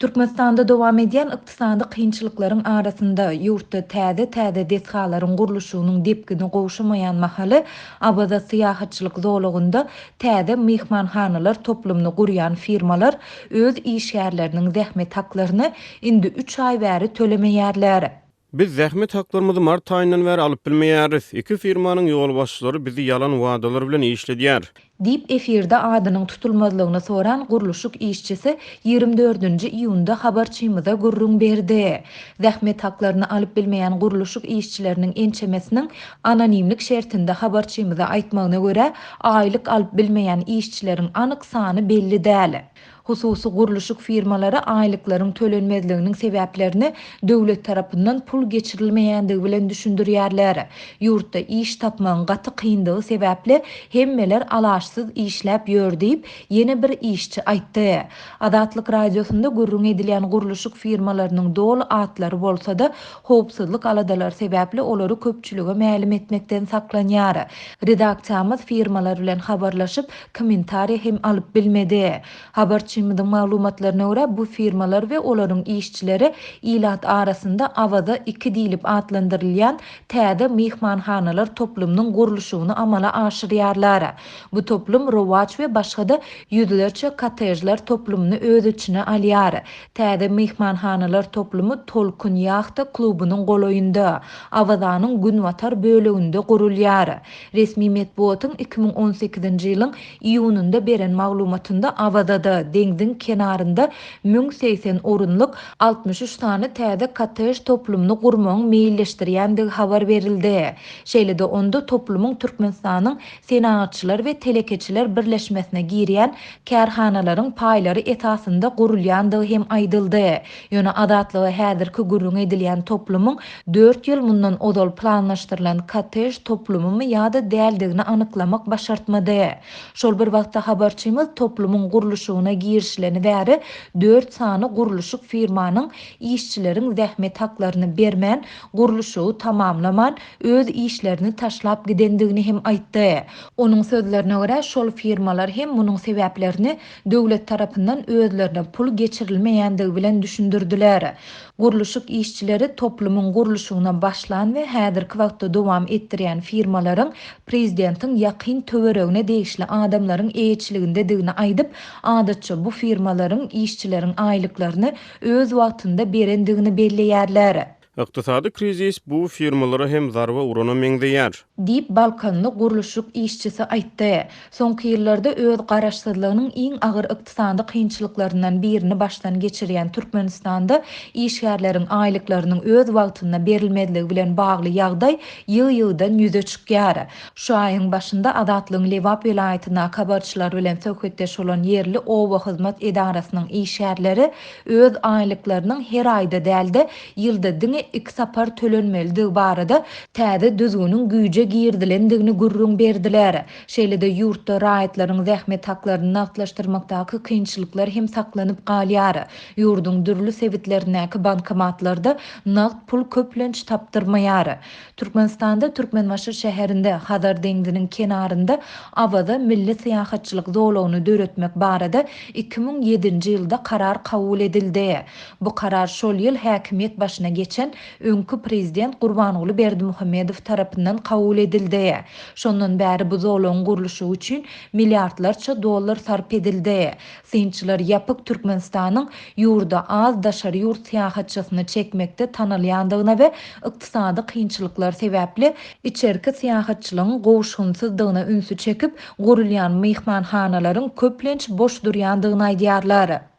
Türkmenistanda dowam edýän ykdysady kynçylyklaryň arasynda ýurtda täze deshalaryň gurulşynyň depgini gowşamaýan mahaly abada syýahatçylyk zolugynda täze mehmanhanalar toplumyny gurýan firmalar öz iş ýerleriniň zähmet haklaryny indi 3 ay bäri tölemeýärler. Biz zähmet haklarymyzy mart aýyndan bäri alyp bilmeýäris. Iki firmanyň ýol başçylary bizi ýalan wadalar bilen işledýär. Dip efirde adynyň tutulmazlygyny soran gurulşyk işçisi 24-nji iýunda habarçymyza gurrun berdi. Zähmet haklaryny alyp bilmeýän gurulşyk işçileriniň ençemesiniň anonimlik şertinde habarçymyza aýtmagyna görä, aýlyk alyp bilmeýän işçileriň anyk sany belli däl. Hususy gurulşyk firmalary aýlyklaryň tölenmezliginiň sebäplerini döwlet tarapyndan pul geçirilmeýändigi bilen düşündirýärler. Ýurtda iş tapmagyň gaty kyndygy sebäpli hemmeler alaşsyz işläp ýör diýip ýene bir işçi aýtdy. Adatlyk radiosunda gurrun edilýän gurulşyk firmalarynyň dol atlary bolsa-da howpsuzlyk aladalar sebäpli olary köpçülüge mälim etmekden saklanýar. Redaksiýamyz firmalar bilen habarlaşyp kommentariýa hem alyp bilmedi. Habarçymyzyň maglumatlaryna görä bu firmalar we olaryň işçileri ilat arasynda awada iki diýilip atlandyrylýan täze mehmanhanalar toplumynyň gurulşygyny amala aşyrýarlar. Bu toplum Rowaç we başga-da ýüzlerçe kotejler toplumyny öz içine alýar. Täze mehmanhanalar toplumy Tolkun ýahta klubynyň goloýunda, awazanyň günwatar böleginde gurulýar. Resmi medeniýetiň 2018-nji ýylyň iýununda beren maglumatynda awazada deňziň kenarynda 1080 orunluk 63 tane täze kotej toplumyny gurmagyň meýilleşdirýändigi habar berildi. Şeýle-de onda toplumyň Türkmenistanyň senatçylar we telekeçiler birleşmesine girýän kärhanalaryň paýlary etasynda gurulýandygy hem aýdyldy. Ýöne adatlygy häzirki gurrun edilýän toplumyň 4 ýyl mundan odal planlaşdyrylan kotej toplumy ýa-da däldigini anyklamak başartmady. Şol bir wagtda habarçymyz toplumyň gurulşygyna girişleni bäri 4 sany gurulşyk firmanyň işçileriň zähmet haklaryny bermän, gurulşygy tamamlaman öz işlerini taşlap gidendigini hem aýtdy. Onuň sözlerine görä şol firmalar hem munyň sebäplerini döwlet tarapyndan özlerine pul geçirilmeýändigi bilen düşündirdiler. Gurulşyk işçileri toplumyň gurulşygyna başlan we häzirki wagtda dowam etdirýän firmalaryň prezidentiň ýakyn töweregine degişli adamlaryň eýetçiliginde digini aýdyp, adatça bu firmalaryň işçileriň aýlyklaryny öz wagtynda berendigini belleýärler. Ykdysady krizis bu firmalara hem zarba urana meňdeýär. Dip Balkanly gurulşyk işçisi aýtdy. Soňky ýyllarda öz garaşsyzlygynyň iň agyr ykdysady kynçylyklaryndan birini başdan geçirýän Türkmenistanda işgärleriň aýlyklarynyň öz wagtynda berilmediligi bilen bagly ýagdaý ýyl-ýyldan ýüze çykýar. Şu aýyň başynda Adatlyň Lewap welaýatyna habarçylar bilen söhbetdeş bolan ýerli owa hyzmat edarasynyň işgärleri öz aýlyklarynyň her aýda dälde ýylda diňe 2 sapar tölenmeligi barada täze düzgünüň güýje girdilendigini gurrun berdiler. Şeýle-de ýurtda raýatlaryň zähmet haklaryny naklaşdyrmakdaky kynçylyklar hem saklanyp galýar. Ýurduň dürli sebitlerindäki bankomatlarda nagt pul köplenç tapdyrmaýar. Türkmenistanda Türkmenmaşyr şäherinde Hadar deňziniň kenarynda awada milli syýahatçylyk zolugyny döretmek barada 2007-nji ýylda karar kabul edildi. Bu karar şol ýyl häkimiýet başyna geçen öňkü prezident Gurbanoğlu Berdimuhammedow tarapyndan kabul edildi. Şondan bäri bu zolugyň gurulşy üçin milliardlarça dollar sarp edildi. Synçylar ýapyk Türkmenistanyň ýurda az daşary ýurt syýahatçysyny çekmekde tanylýandygyna we ykdysady kynçylyklar sebäpli içerki syýahatçylygyň gowşgunsyzdygyna ünsü çekip gurulýan mehmanhanalaryň köplenç boş durýandygyny aýdýarlar.